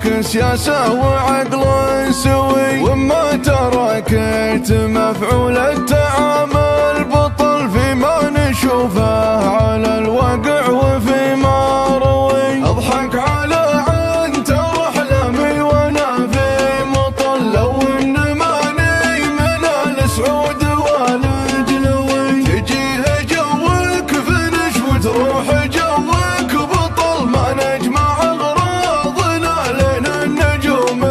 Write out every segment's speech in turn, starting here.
عندك سياسة وعقل سوي، وما تركت مفعول التعامل بطل فيما نشوفه على الواقع وفيما روي. اضحك على انت واحلامي وانا في مطل، لو ان ماني من السعود والجلوي، تجيه جوك فنش وتروح جوك بطل، ما نجمع اغراضنا لين النجوم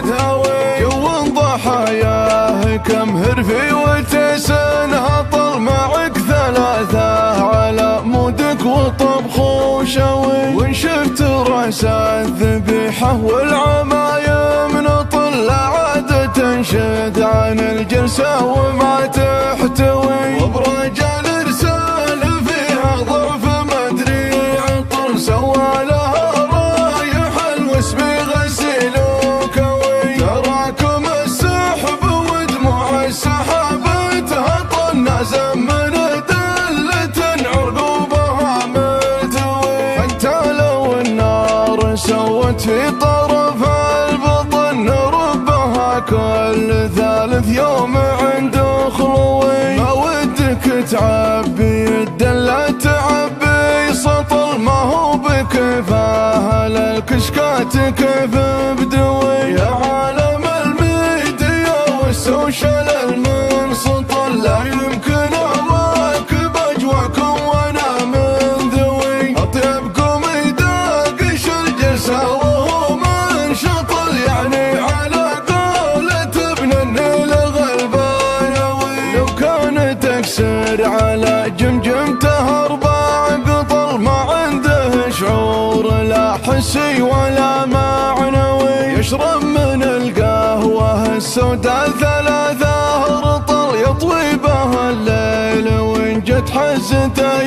تهوي. جو ضحاياه كم هرفي وتسن هطل، معك ثلاثة على مودك وطبخ وشوي، وان شفت رأس الذبيحة والعمايم نطل، عاد تنشد عن الجلسة وما تحتوي. وبرجال رسال فيها ظرف مدري عطل، سوى لها رايح الوسم غسيل وكوي. تراكم السحب ودموع السحاب تهطل، نازم من دلة عرقوبها ملتوي. حتى لو النار سوت في طرف البطن، ربها كل ثالث يوم عند خلوي. ما ودك تعبي الدلة تعبي سطل، ما هو بكفاه للكشكات كيف بدوي. يا عالم الميديا والسوشيال المنسطل، لا يمكن اواكب اجواكم وانا من ذوي. اطيبكم يداقش الجلسة وهو منشطل، يعني على قولة ابن النيل غلبانوي. لو كان تكسر على جمجمته اربع قطل، ما عنده شعور لا حسي ولا معنوي. يشرب من القهوة السوداء ثلاثة رطل، يطوي بها الليل وان جت حزته